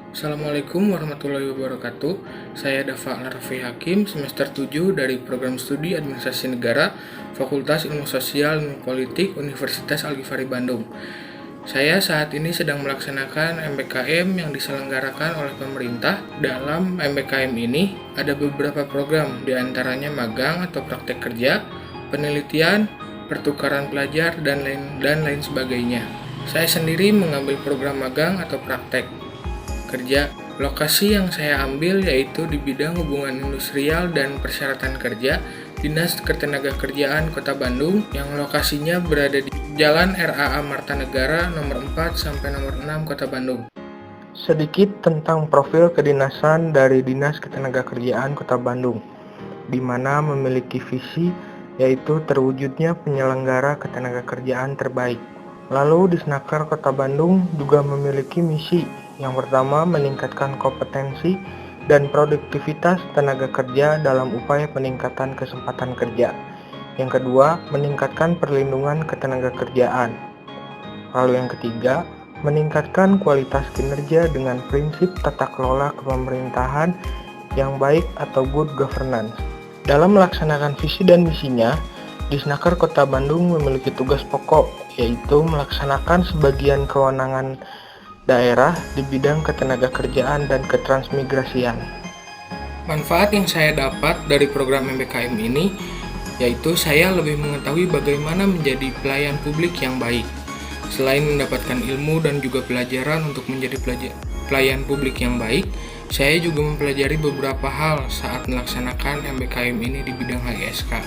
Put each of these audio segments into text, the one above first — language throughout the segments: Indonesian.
Assalamualaikum warahmatullahi wabarakatuh. Saya Dafa Larfi Hakim, semester 7 dari Program Studi Administrasi Negara, Fakultas Ilmu Sosial dan Politik, Universitas Al-Ghifari Bandung. Saya saat ini sedang melaksanakan MBKM yang diselenggarakan oleh pemerintah. Dalam MBKM ini ada beberapa program, diantaranya magang atau praktek kerja, penelitian, pertukaran pelajar, dan lain sebagainya. Saya sendiri mengambil program magang atau praktek kerja. Lokasi yang saya ambil yaitu di bidang hubungan industrial dan persyaratan kerja, Dinas Ketenagakerjaan Kota Bandung, yang lokasinya berada di Jalan RAA Martanegara nomor 4 sampai nomor 6 Kota Bandung. Sedikit tentang profil kedinasan dari Dinas Ketenagakerjaan Kota Bandung, di mana memiliki visi yaitu terwujudnya penyelenggara ketenagakerjaan terbaik. Lalu Disnaker Kota Bandung juga memiliki misi. Yang pertama, meningkatkan kompetensi dan produktivitas tenaga kerja dalam upaya peningkatan kesempatan kerja. Yang kedua, meningkatkan perlindungan ketenagakerjaan. Lalu yang ketiga, meningkatkan kualitas kinerja dengan prinsip tata kelola kepemerintahan yang baik atau good governance. Dalam melaksanakan visi dan misinya, Disnaker Kota Bandung memiliki tugas pokok, yaitu melaksanakan sebagian kewenangan daerah di bidang ketenagakerjaan dan ketransmigrasian. Manfaat yang saya dapat dari program MBKM ini, yaitu saya lebih mengetahui bagaimana menjadi pelayan publik yang baik. Selain mendapatkan ilmu dan juga pelajaran untuk menjadi pelayan publik yang baik, saya juga mempelajari beberapa hal saat melaksanakan MBKM ini di bidang HISK,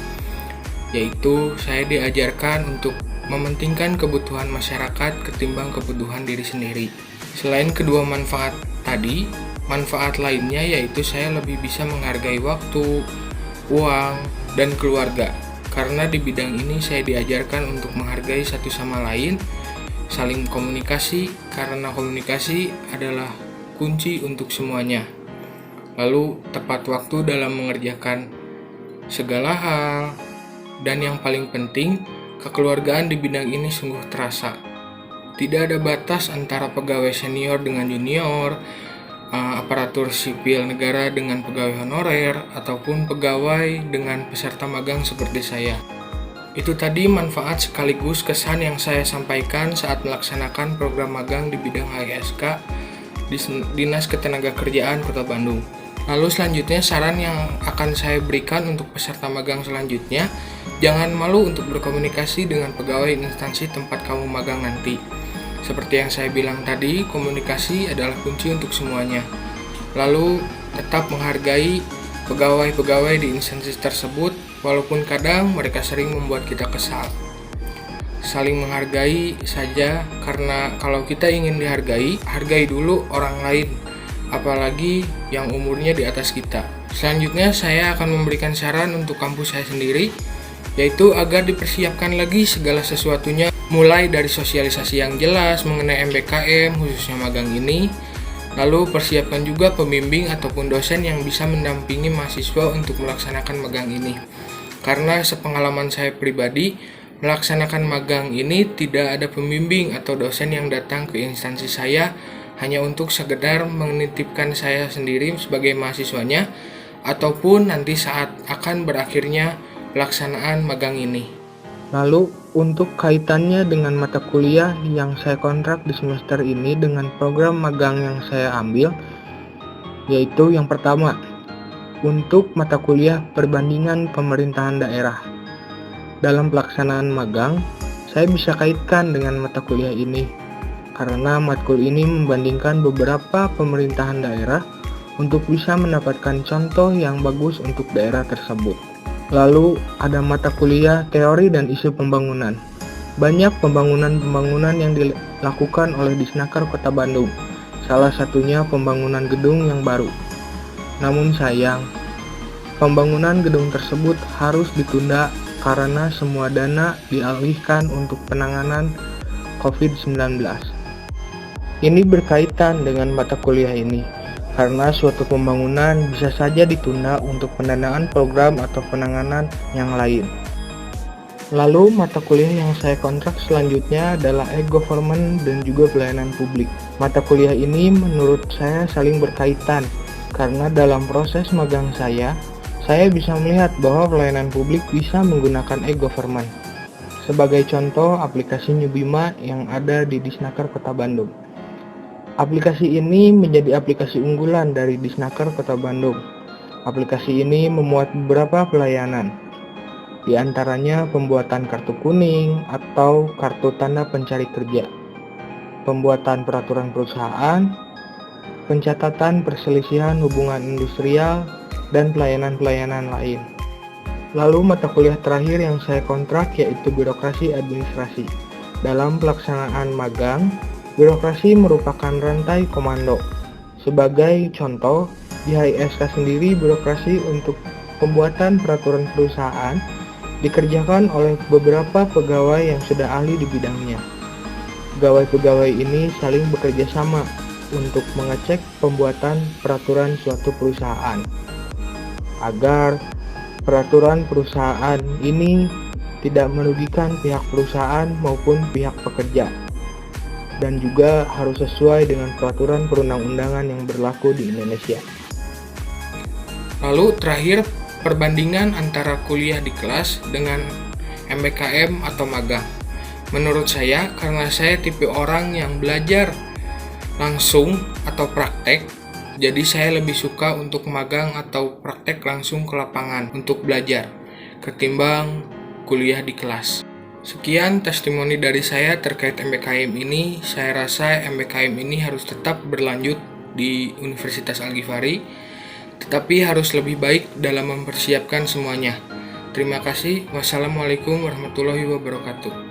yaitu saya diajarkan untuk mementingkan kebutuhan masyarakat ketimbang kebutuhan diri sendiri. Selain kedua manfaat tadi, manfaat lainnya yaitu saya lebih bisa menghargai waktu, uang, dan keluarga. Karena di bidang ini saya diajarkan untuk menghargai satu sama lain, saling komunikasi, karena komunikasi adalah kunci untuk semuanya. Lalu tepat waktu dalam mengerjakan segala hal, dan yang paling penting, kekeluargaan di bidang ini sungguh terasa. Tidak ada batas antara pegawai senior dengan junior, aparatur sipil negara dengan pegawai honorer, ataupun pegawai dengan peserta magang seperti saya. Itu tadi manfaat sekaligus kesan yang saya sampaikan saat melaksanakan program magang di bidang HISK di Dinas Ketenagakerjaan Kota Bandung. Lalu selanjutnya saran yang akan saya berikan untuk peserta magang selanjutnya, jangan malu untuk berkomunikasi dengan pegawai instansi tempat kamu magang nanti. Seperti yang saya bilang tadi, komunikasi adalah kunci untuk semuanya. Lalu tetap menghargai pegawai-pegawai di instansi tersebut, walaupun kadang mereka sering membuat kita kesal. Saling menghargai saja, karena kalau kita ingin dihargai, hargai dulu orang lain, apalagi yang umurnya di atas kita. Selanjutnya saya akan memberikan saran untuk kampus saya sendiri, yaitu agar dipersiapkan lagi segala sesuatunya, mulai dari sosialisasi yang jelas mengenai MBKM khususnya magang ini. Lalu persiapkan juga pembimbing ataupun dosen yang bisa mendampingi mahasiswa untuk melaksanakan magang ini. Karena sepengalaman saya pribadi, melaksanakan magang ini tidak ada pembimbing atau dosen yang datang ke instansi saya hanya untuk sekedar menitipkan saya sendiri sebagai mahasiswanya, ataupun nanti saat akan berakhirnya pelaksanaan magang ini. Lalu, untuk kaitannya dengan mata kuliah yang saya kontrak di semester ini dengan program magang yang saya ambil, yaitu yang pertama, untuk mata kuliah perbandingan pemerintahan daerah. Dalam pelaksanaan magang, saya bisa kaitkan dengan mata kuliah ini, karena matkul ini membandingkan beberapa pemerintahan daerah untuk bisa mendapatkan contoh yang bagus untuk daerah tersebut. Lalu ada mata kuliah teori dan isu pembangunan. Banyak pembangunan yang dilakukan oleh Disnaker Kota Bandung, salah satunya pembangunan gedung yang baru. Namun sayang, pembangunan gedung tersebut harus ditunda karena semua dana dialihkan untuk penanganan COVID-19. Ini berkaitan dengan mata kuliah ini, karena suatu pembangunan bisa saja ditunda untuk pendanaan program atau penanganan yang lain. Lalu mata kuliah yang saya kontrak selanjutnya adalah e-government dan juga pelayanan publik. Mata kuliah ini menurut saya saling berkaitan karena dalam proses magang saya bisa melihat bahwa pelayanan publik bisa menggunakan e-government. Sebagai contoh, aplikasi Nyubima yang ada di Disnaker Kota Bandung. Aplikasi ini menjadi aplikasi unggulan dari Disnaker Kota Bandung. Aplikasi ini memuat beberapa pelayanan, di antaranya pembuatan kartu kuning atau kartu tanda pencari kerja, pembuatan peraturan perusahaan, pencatatan perselisihan hubungan industrial, dan pelayanan-pelayanan lain. Lalu mata kuliah terakhir yang saya kontrak yaitu birokrasi administrasi. Dalam pelaksanaan magang, birokrasi merupakan rantai komando. Sebagai contoh, di HISK sendiri birokrasi untuk pembuatan peraturan perusahaan dikerjakan oleh beberapa pegawai yang sudah ahli di bidangnya. Pegawai-pegawai ini saling bekerja sama untuk mengecek pembuatan peraturan suatu perusahaan, agar peraturan perusahaan ini tidak merugikan pihak perusahaan maupun pihak pekerja, dan juga harus sesuai dengan peraturan perundang-undangan yang berlaku di Indonesia. Lalu terakhir, perbandingan antara kuliah di kelas dengan MBKM atau magang. Menurut saya, karena saya tipe orang yang belajar langsung atau praktek, jadi saya lebih suka untuk magang atau praktek langsung ke lapangan untuk belajar, ketimbang kuliah di kelas. Sekian testimoni dari saya terkait MBKM ini. Saya rasa MBKM ini harus tetap berlanjut di Universitas Al-Ghifari, tetapi harus lebih baik dalam mempersiapkan semuanya. Terima kasih. Wassalamualaikum warahmatullahi wabarakatuh.